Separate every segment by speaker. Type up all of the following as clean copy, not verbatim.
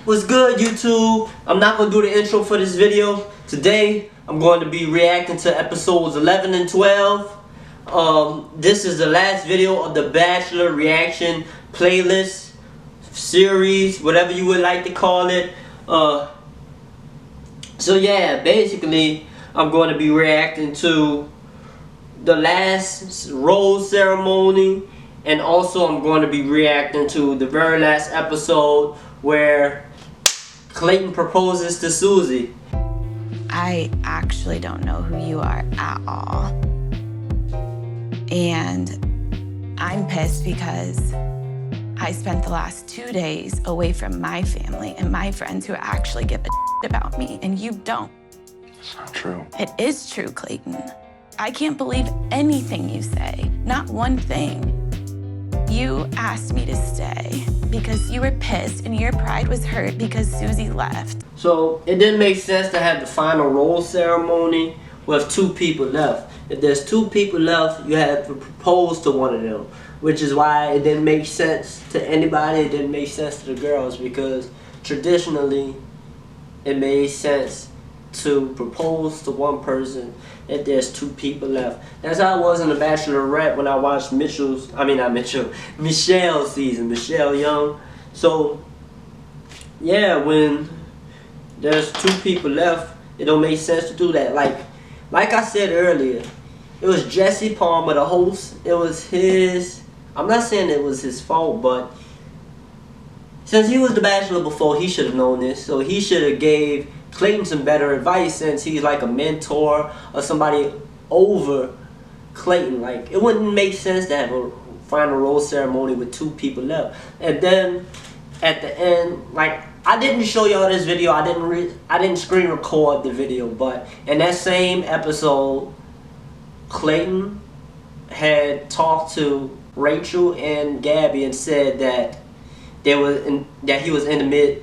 Speaker 1: What's good, YouTube? I'm not going to do the intro for this video. Today, I'm going to be reacting to episodes 11 and 12. This is the last video of the Bachelor reaction playlist, series, whatever you would like to call it. So yeah, basically, I'm going to be reacting to the last rose ceremony, and also I'm going to be reacting to the very last episode where Clayton proposes to Susie.
Speaker 2: I actually don't know who you are at all. And I'm pissed because I spent the last 2 days away from my family and my friends who actually give a about me, and you don't.
Speaker 3: It's not true.
Speaker 2: It is true, Clayton. I can't believe anything you say, not one thing. You asked me to stay because you were pissed and your pride was hurt because Susie left.
Speaker 1: So it didn't make sense to have the final rose ceremony with 2 people left. If there's 2 people left, you have to propose to one of them, which is why it didn't make sense to anybody. It didn't make sense to the girls because traditionally it made sense to propose to one person if there's 2 people left. That's how it was in The Bachelorette when I watched Michelle's season, Michelle Young. So yeah, when there's 2 people left, it don't make sense to do that. Like I said earlier, it was Jesse Palmer, the host. It was his, I'm not saying it was his fault, but since he was the Bachelor before, he should have known this. So he should have gave Clayton some better advice, since he's like a mentor or somebody over Clayton. Like, it wouldn't make sense to have a final rose ceremony with 2 people left. And then at the end, like, I didn't show y'all this video. I didn't screen record the video, but in that same episode, Clayton had talked to Rachel and Gabby and said that he was intimate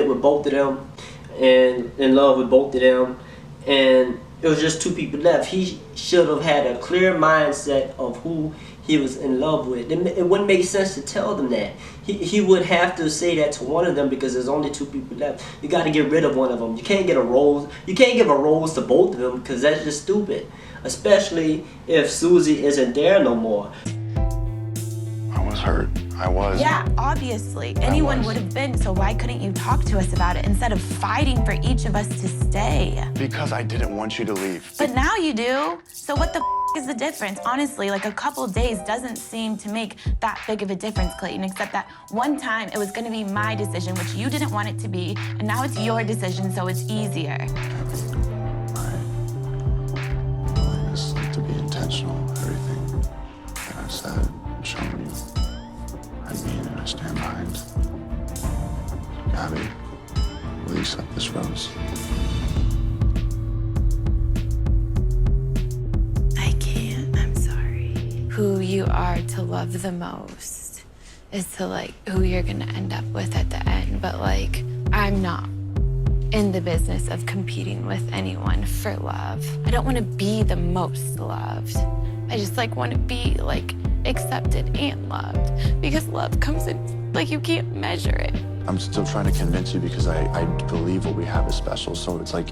Speaker 1: with both of them and in love with both of them, and it was just 2 people left. He should have had a clear mindset of who he was in love with. It wouldn't make sense to tell them that. He would have to say that to one of them because there's only 2 people left. You got to get rid of one of them. You can't get a rose. You can't give a rose to both of them because that's just stupid, especially if Susie isn't there no more.
Speaker 3: I was hurt. I was.
Speaker 2: Yeah, obviously. Anyone would have been, so why couldn't you talk to us about it instead of fighting for each of us to stay?
Speaker 3: Because I didn't want you to leave.
Speaker 2: But now you do. So what the is the difference? Honestly, like, a couple days doesn't seem to make that big of a difference, Clayton, except that one time it was gonna be my decision, which you didn't want it to be, and now it's your decision, so it's easier.
Speaker 3: I just like to be intentional with everything that I said and shown you. I mean, and I stand behind. Gabby, will you accept this rose?
Speaker 2: I can't, I'm sorry. Who you are to love the most is to, like, who you're gonna end up with at the end. But, like, I'm not in the business of competing with anyone for love. I don't wanna be the most loved. I just, like, wanna be, like, accepted and loved, because love comes in, like, you can't measure it.
Speaker 3: I'm still trying to convince you because I believe what we have is special. So it's like,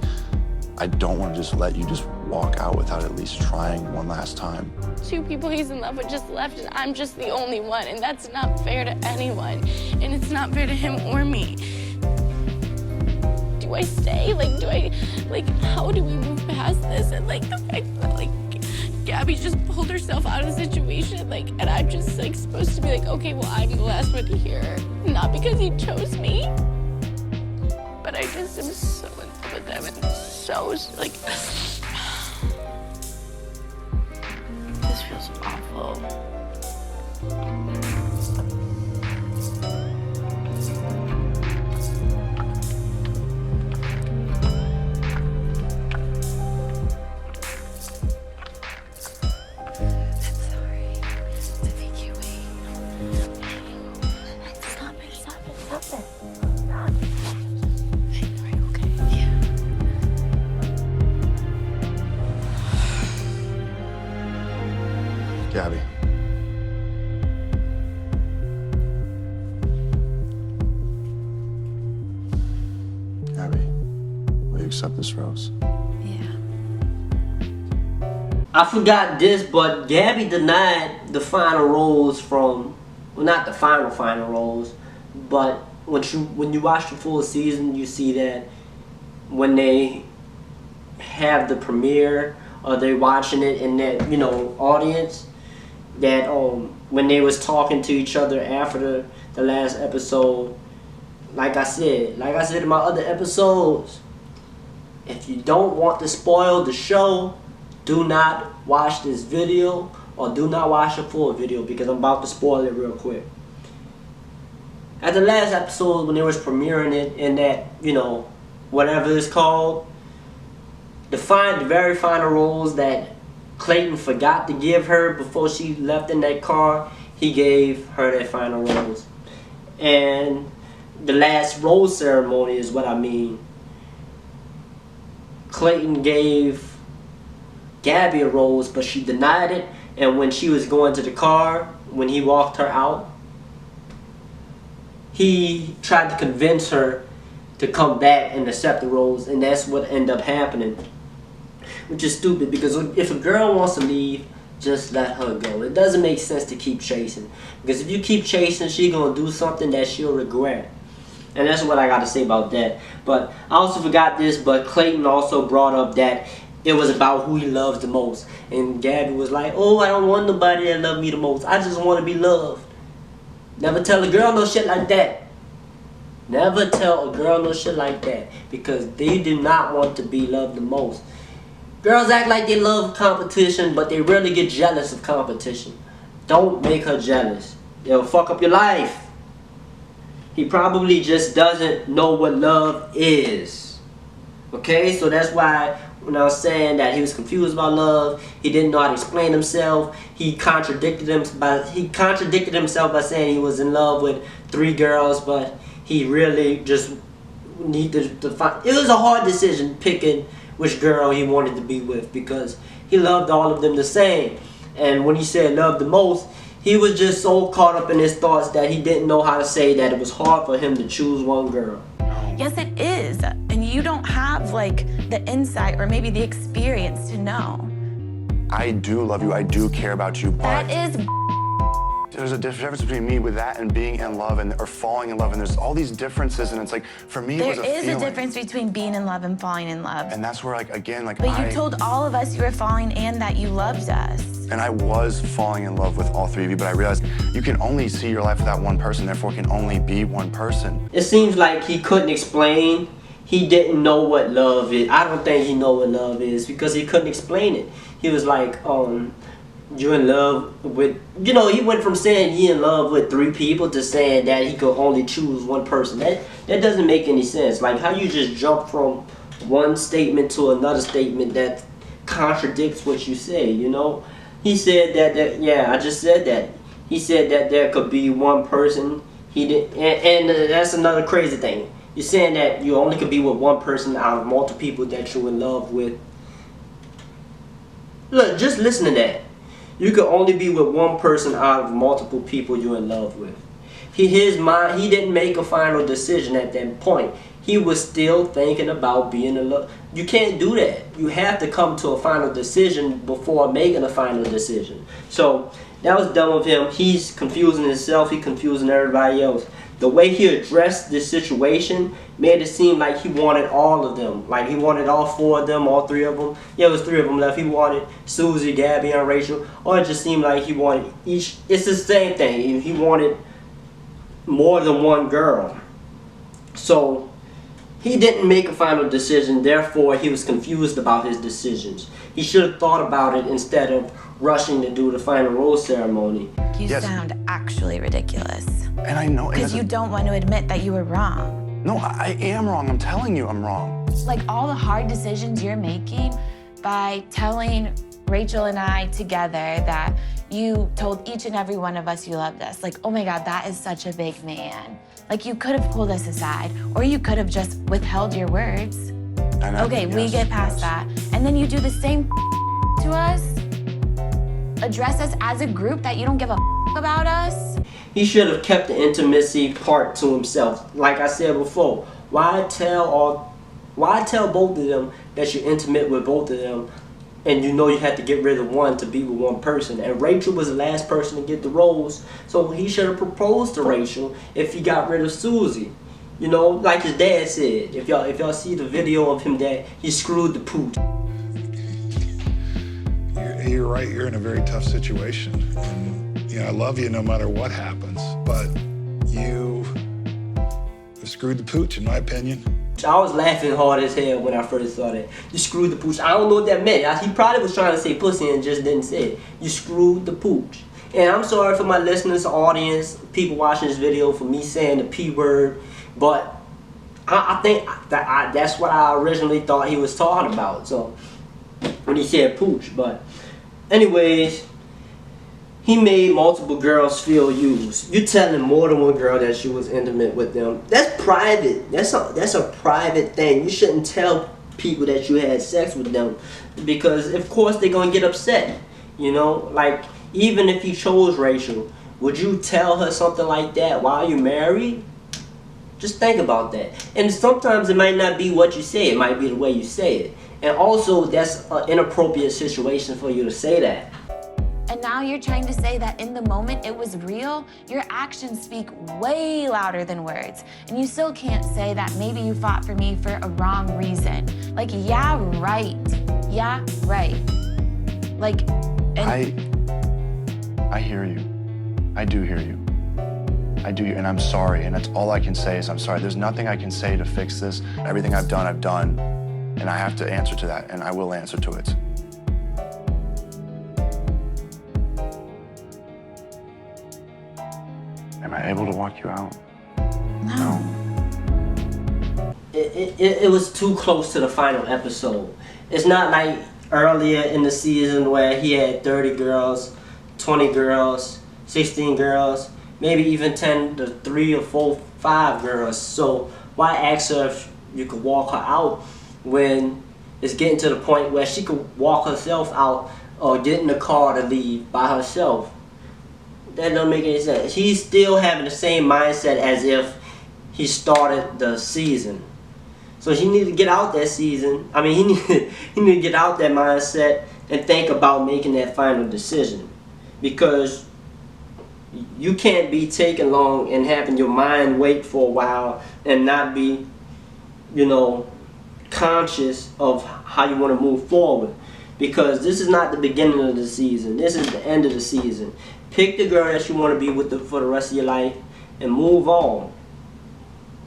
Speaker 3: I don't want to just let you just walk out without at least trying one last time.
Speaker 4: 2 people he's in love with just left, and I'm just the only one, and that's not fair to anyone, and it's not fair to him or me. Do I stay? How do we move past this? And, like, the fact that, like, Gabby just pulled herself out of the situation, like, and I'm just, like, supposed to be like, okay, well, I'm the last one here. Not because he chose me, but I just am so in love with him, and so, like, this feels awful.
Speaker 3: Gabby, accept this rose.
Speaker 2: Yeah.
Speaker 1: I forgot this, but Gabby denied the final rose from, well, not the final rose, but when you watch the full season, you see that when they have the premiere or they're watching it in that, you know, audience, that when they was talking to each other after the last episode, like I said in my other episodes, if you don't want to spoil the show, do not watch this video or do not watch the full video, because I'm about to spoil it real quick. At the last episode, when they was premiering it in that, you know, whatever it's called, the very final rose that Clayton forgot to give her before she left in that car, he gave her that final rose. And the last rose ceremony is what I mean. Clayton gave Gabby a rose, but she denied it. And when she was going to the car, when he walked her out, he tried to convince her to come back and accept the rose, and that's what ended up happening. Which is stupid, because if a girl wants to leave, just let her go. It doesn't make sense to keep chasing, because if you keep chasing, she's gonna do something that she'll regret. And that's what I got to say about that. But I also forgot this, but Clayton also brought up that it was about who he loves the most. And Gabby was like, oh, I don't want nobody that love me the most. I just want to be loved. Never tell a girl no shit like that. Never tell a girl no shit like that, because they do not want to be loved the most. Girls act like they love competition, but they rarely get jealous of competition. Don't make her jealous. It'll fuck up your life. He probably just doesn't know what love is. Okay, so that's why when I was saying that he was confused about love, he didn't know how to explain himself. He contradicted himself by saying he was in love with 3 girls, but he really just needed to find. It was a hard decision picking which girl he wanted to be with, because he loved all of them the same. And when he said love the most, he was just so caught up in his thoughts that he didn't know how to say that it was hard for him to choose one girl.
Speaker 2: Yes, it is. And you don't have, like, the insight or maybe the experience to know.
Speaker 3: I do love you, I do care about you, but
Speaker 2: That is
Speaker 3: there's a difference between me with that and being in love or falling in love, and there's all these differences, and it's like, for me, it was a
Speaker 2: There is
Speaker 3: feeling.
Speaker 2: a difference between being in love and falling in love.
Speaker 3: And that's where, like, again, like,
Speaker 2: But you told all of us you were falling and that you loved us.
Speaker 3: And I was falling in love with all 3 of you, but I realized you can only see your life with that one person, therefore it can only be one person.
Speaker 1: It seems like he couldn't explain. He didn't know what love is. I don't think he know what love is, because he couldn't explain it. He was like, you're in love with, you know, he went from saying he in love with 3 people to saying that he could only choose one person. That doesn't make any sense. Like, how you just jump from one statement to another statement that contradicts what you say, you know? He said that yeah, I just said that. He said that there could be one person. He did, and that's another crazy thing. You're saying that you only could be with one person out of multiple people that you're in love with. Look, just listen to that. You could only be with one person out of multiple people you're in love with. His mind, he didn't make a final decision at that point. He was still thinking about being in love. You can't do that. You have to come to a final decision before making a final decision. So that was dumb of him. He's confusing himself. He's confusing everybody else. The way he addressed this situation made it seem like he wanted all of them. Like he wanted all 4 of them, all 3 of them. Yeah, it was 3 of them left. He wanted Susie, Gabby, and Rachel. Or it just seemed like he wanted each. It's the same thing. He wanted more than one girl. So he didn't make a final decision. Therefore, he was confused about his decisions. He should have thought about it instead of rushing to do the final rose ceremony.
Speaker 2: You
Speaker 3: Yes.
Speaker 2: sound actually ridiculous.
Speaker 3: And I know,
Speaker 2: Because you don't want to admit that you were wrong.
Speaker 3: No, I am wrong. I'm telling you I'm wrong.
Speaker 2: Like all the hard decisions you're making by telling Rachel and I together that you told each and every one of us you loved us. Like, oh my God, that is such a big man. Like you could have pulled us aside, or you could have just withheld your words.
Speaker 3: I know,
Speaker 2: Okay, we
Speaker 3: yes,
Speaker 2: get past
Speaker 3: yes.
Speaker 2: that. And then you do the same to us? Address us as a group that you don't give a about us?
Speaker 1: He should have kept the intimacy part to himself. Like I said before, why tell all Why tell both of them that you're intimate with both of them, and you know you have to get rid of one to be with one person? And Rachel was the last person to get the rose, so he should have proposed to Rachel if he got rid of Susie. You know, like his dad said. If y'all see the video of him, that he screwed the pooch.
Speaker 5: You're right. You're in a very tough situation. And, you know, I love you no matter what happens, but you screwed the pooch, in my opinion.
Speaker 1: I was laughing hard as hell when I first saw that. You screwed the pooch. I don't know what that meant. He probably was trying to say pussy and just didn't say it. You screwed the pooch. And I'm sorry for my listeners, audience, people watching this video, for me saying the P word, but I think that's what I originally thought he was talking about. So when he said pooch, but anyways, he made multiple girls feel used. You telling more than one girl that you was intimate with them. That's private. That's a private thing. You shouldn't tell people that you had sex with them, because of course they're gonna get upset. You know, like even if you chose Rachel, would you tell her something like that while you're married? Just think about that. And sometimes it might not be what you say. It might be the way you say it. And also, that's an inappropriate situation for you to say that.
Speaker 2: And now you're trying to say that in the moment it was real? Your actions speak way louder than words. And you still can't say that maybe you fought for me for a wrong reason. Like, yeah, right. Yeah, right. Like,
Speaker 3: I hear you. I do hear you. I do, and I'm sorry, and that's all I can say is I'm sorry. There's nothing I can say to fix this. Everything I've done, and I have to answer to that, and I will answer to it. Am I able to walk you out? No.
Speaker 1: It was too close to the final episode. It's not like earlier in the season where he had 30 girls, 20 girls, 16 girls, maybe even 10 to 3 or 4, 5 girls. So why ask her if you could walk her out when it's getting to the point where she could walk herself out or get in the car to leave by herself? That don't make any sense. He's still having the same mindset as if he started the season. So he need to get out that season. I mean, he need to get out that mindset and think about making that final decision, because you can't be taking long and having your mind wait for a while and not be, you know, conscious of how you want to move forward. Because this is not the beginning of the season. This is the end of the season. Pick the girl that you want to be with for the rest of your life and move on.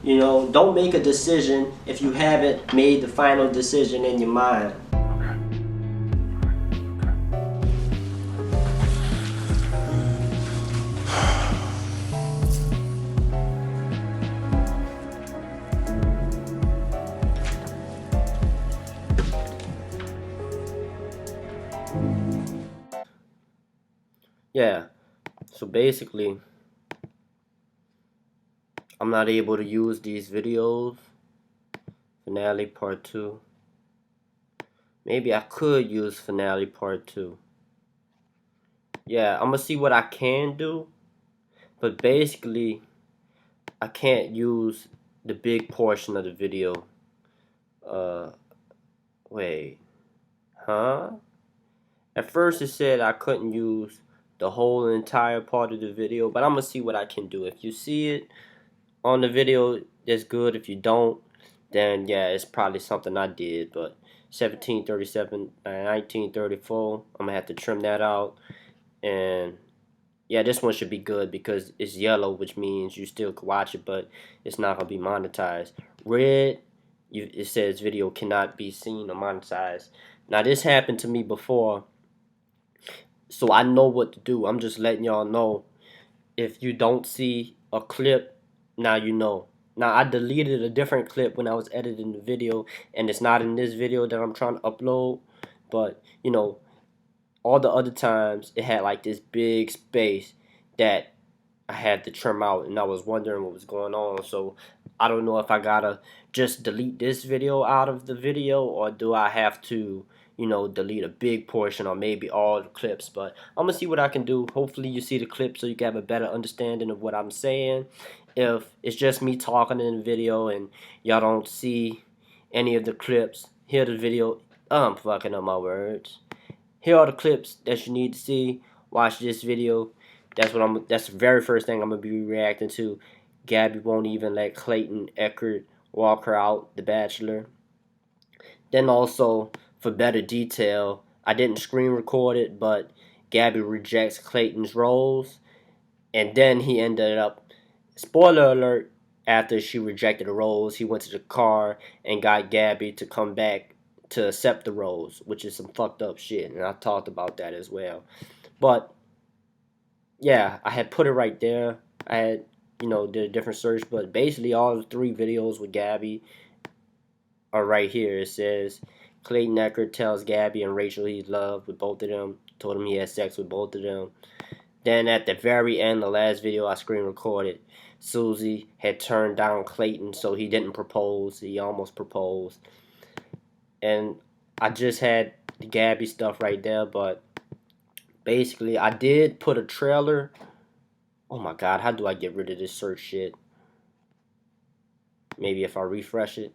Speaker 1: You know, don't make a decision if you haven't made the final decision in your mind. Yeah, so basically, I'm not able to use these videos. Finale part 2. Maybe I could use finale part 2. Yeah, I'm gonna see what I can do. But basically, I can't use the big portion of the video. Wait. Huh? At first it said I couldn't use the whole entire part of the video, but I'm gonna see what I can do. If you see it on the video, that's good. If you don't, then yeah, it's probably something I did. But 1737, 1934, I'm gonna have to trim that out. And yeah, this one should be good because it's yellow, which means you still can watch it, but it's not gonna be monetized. Red, it says video cannot be seen or monetized. Now this happened to me before, so I know what to do. I'm just letting y'all know. If you don't see a clip, now you know. Now I deleted a different clip when I was editing the video, and it's not in this video that I'm trying to upload. But you know, all the other times it had like this big space that I had to trim out, and I was wondering what was going on. So I don't know if I gotta just delete this video out of the video, or do I have to, you know, delete a big portion or maybe all the clips. But I'm gonna see what I can do. Hopefully you see the clip so you can have a better understanding of what I'm saying. If it's just me talking in the video and y'all don't see any of the clips. Here are the video. I'm fucking up my words. Here are the clips that you need to see. Watch this video. That's the very first thing I'm gonna be reacting to. Gabby won't even let Clayton Echard walk her out, the Bachelor. Then also, for better detail, I didn't screen record it, but Gabby rejects Clayton's rose, and then he ended up, spoiler alert, after she rejected the rose, he went to the car and got Gabby to come back to accept the rose, which is some fucked up shit, and I talked about that as well. But yeah, I had put it right there. I had, did a different search, but basically all the 3 videos with Gabby are right here. It says Clayton Echard tells Gabby and Rachel he's loved with both of them, told him he had sex with both of them. Then at the very end, the last video I screen recorded, Susie had turned down Clayton, so he didn't propose. He almost proposed. And I just had the Gabby stuff right there, but basically I did put a trailer. Oh my god, how do I get rid of this search shit? Maybe if I refresh it.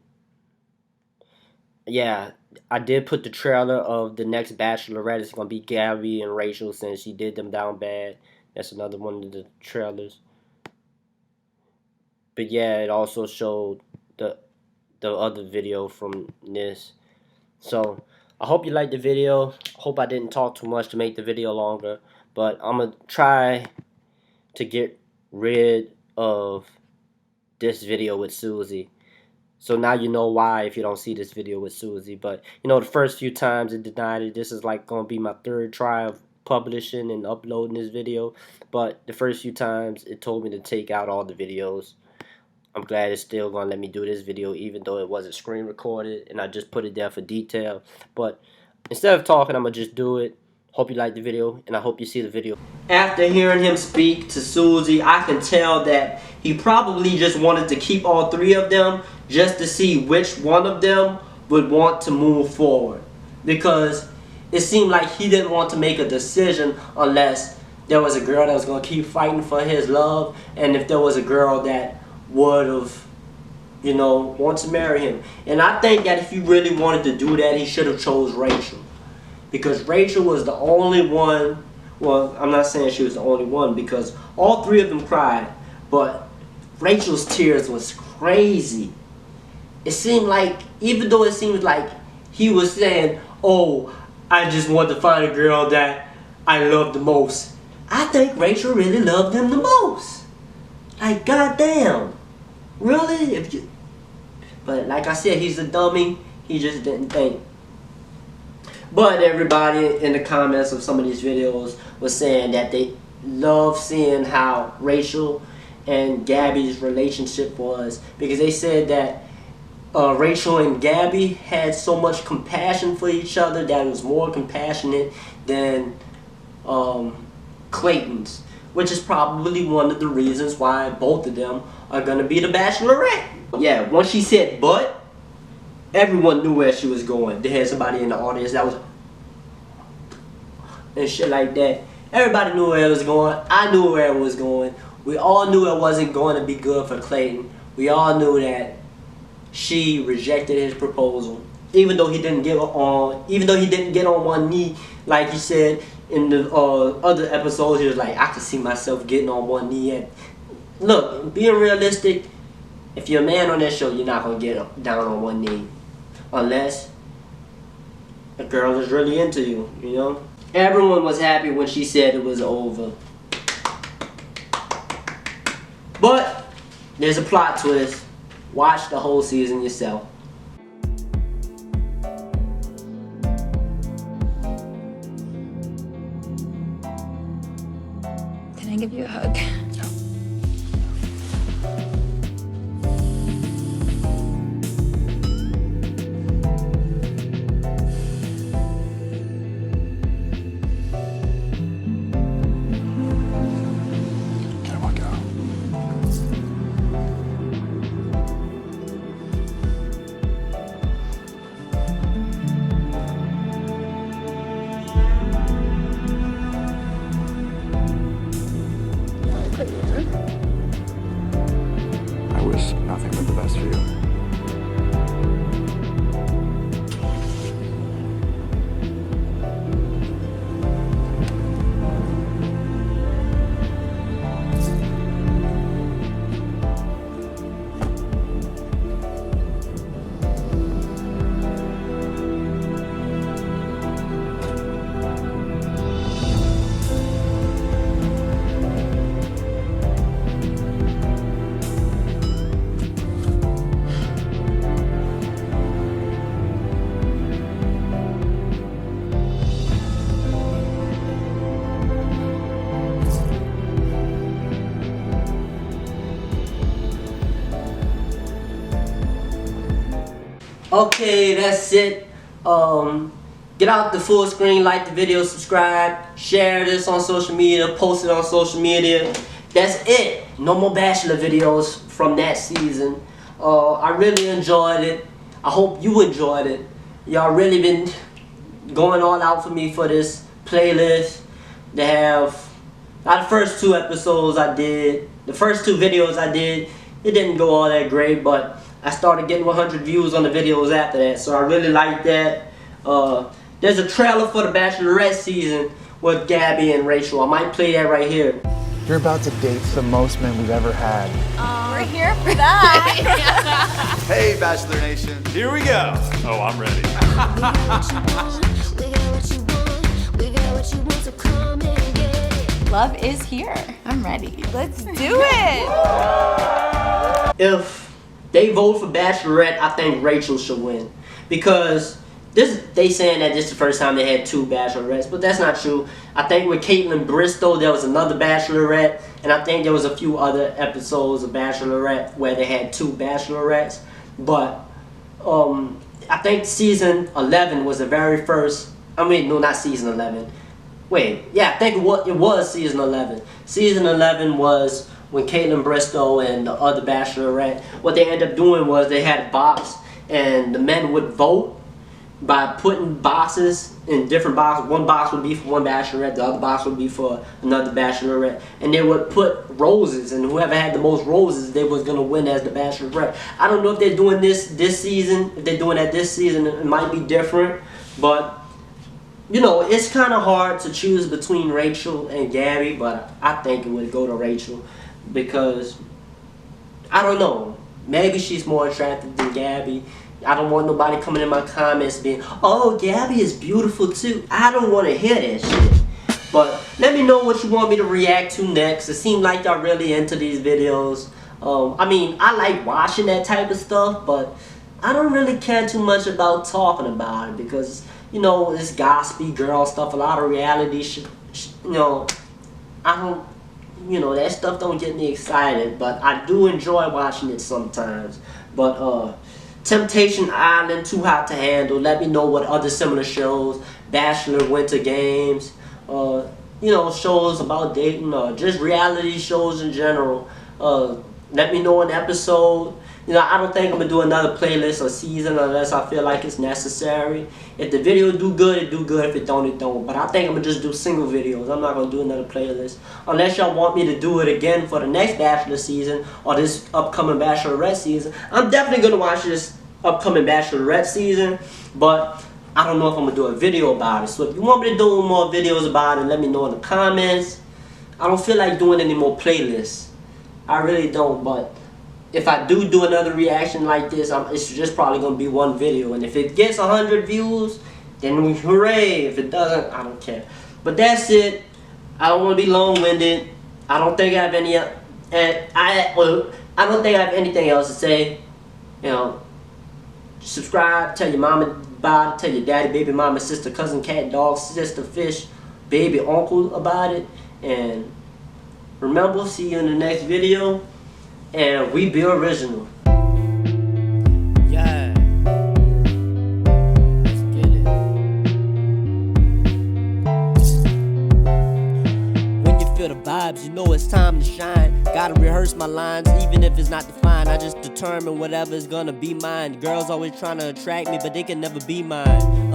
Speaker 1: Yeah, I did put the trailer of the next Bachelorette. It's going to be Gabby and Rachel since she did them down bad. That's another one of the trailers. But yeah, it also showed the other video from this. So, I hope you liked the video. Hope I didn't talk too much to make the video longer. But I'm going to try to get rid of this video with Susie. So now you know why if you don't see this video with Susie. But, the first few times it denied it. This is like going to be my 3rd try of publishing and uploading this video. But the first few times it told me to take out all the videos. I'm glad it's still going to let me do this video even though it wasn't screen recorded. And I just put it there for detail. But instead of talking, I'm going to just do it. Hope you liked the video, and I hope you see the video. After hearing him speak to Susie, I can tell that he probably just wanted to keep all 3 of them just to see which one of them would want to move forward. Because it seemed like he didn't want to make a decision unless there was a girl that was going to keep fighting for his love, and if there was a girl that would have, want to marry him. And I think that if he really wanted to do that, he should have chose Rachel. Because Rachel was the only one, well, I'm not saying she was the only one because all 3 of them cried, but Rachel's tears was crazy. It seemed like, even though it seemed like he was saying, oh, I just want to find a girl that I love the most, I think Rachel really loved him the most. Like, goddamn. Really? But like I said, he's a dummy. He just didn't think. But everybody in the comments of some of these videos was saying that they love seeing how Rachel and Gabby's relationship was. Because they said that Rachel and Gabby had so much compassion for each other that it was more compassionate than Clayton's. Which is probably one of the reasons why both of them are going to be the Bachelorette. Yeah, once she said but, everyone knew where she was going. They had somebody in the audience that was and shit like that. Everybody knew where it was going. I knew where it was going. We all knew it wasn't going to be good for Clayton. We all knew that she rejected his proposal. Even though he didn't get on one knee, like he said in the other episodes, he was like, I could see myself getting on one knee. Look, being realistic, if you're a man on that show, you're not going to get down on one knee. Unless a girl is really into you, Everyone was happy when she said it was over. But, there's a plot twist. Watch the whole season yourself.
Speaker 2: Can I give you a hug?
Speaker 1: Okay, that's it. Get out the full screen, like the video, subscribe, share this on social media, post it on social media. That's it. No more Bachelor videos from that season. I really enjoyed it. I hope you enjoyed it. Y'all really been going all out for me for this playlist. They have, not the first 2 episodes I did, the first 2 videos I did, it didn't go all that great, but I started getting 100 views on the videos after that, so I really like that. There's a trailer for the Bachelorette season with Gabby and Rachel. I might play that right here.
Speaker 6: You're about to date the most men we've ever had.
Speaker 7: We're here for that.
Speaker 8: Hey, Bachelor Nation. Here we go.
Speaker 9: Oh, I'm ready.
Speaker 7: Love is here. I'm ready. Let's do it.
Speaker 1: If they vote for Bachelorette, I think Rachel should win. Because they saying that this is the first time they had 2 Bachelorettes, but that's not true. I think with Caitlin Bristol, there was another Bachelorette, and I think there was a few other episodes of Bachelorette where they had 2 Bachelorettes. But I think season 11 was the very first. I mean, no, not season 11. Wait, yeah, I think it was season 11. Season 11 was when Caitlin Bristol and the other Bachelorette, what they ended up doing was they had a box, and the men would vote by putting boxes in different boxes. One box would be for one Bachelorette, the other box would be for another Bachelorette, and they would put roses, and whoever had the most roses, they was gonna win as the Bachelorette. I don't know if they're doing this season. If they're doing that this season, it might be different, but you know, it's kind of hard to choose between Rachel and Gabby, but I think it would go to Rachel because I don't know. Maybe she's more attractive than Gabby. I don't want nobody coming in my comments being, oh, Gabby is beautiful too. I don't want to hear that shit. But let me know what you want me to react to next. It seems like y'all really into these videos. I mean, I like watching that type of stuff, but I don't really care too much about talking about it because, you know, it's gossipy girl stuff, a lot of reality shit, you know, I don't, you know, that stuff don't get me excited, but I do enjoy watching it sometimes. But, Temptation Island, Too Hot to Handle. Let me know what other similar shows, Bachelor, Winter Games, you know, shows about dating, or just reality shows in general. Let me know an episode. You know, I don't think I'm gonna do another playlist or season unless I feel like it's necessary. If the video do good, it do good. If it don't, it don't. But I think I'm gonna just do single videos. I'm not gonna do another playlist unless y'all want me to do it again for the next Bachelor season or this upcoming Bachelorette season. I'm definitely gonna watch this upcoming Bachelorette season, but I don't know if I'm gonna do a video about it. So if you want me to do more videos about it, let me know in the comments. I don't feel like doing any more playlists. I really don't, but if I do another reaction like this, it's just probably going to be one video. And if it gets 100 views, then hooray. If it doesn't, I don't care. But that's it. I don't want to be long-winded. I don't think I have any... I don't think I have anything else to say. You know, subscribe, tell your mama about it, tell your daddy, baby, mama, sister, cousin, cat, dog, sister, fish, baby, uncle about it. And remember, see you in the next video. And we be original. Yeah. Let's get it. When you feel the vibes, you know it's time to shine. Gotta rehearse my lines, even if it's not defined. I just determine whatever's gonna be mine. Girls always trying to attract me, but they can never be mine.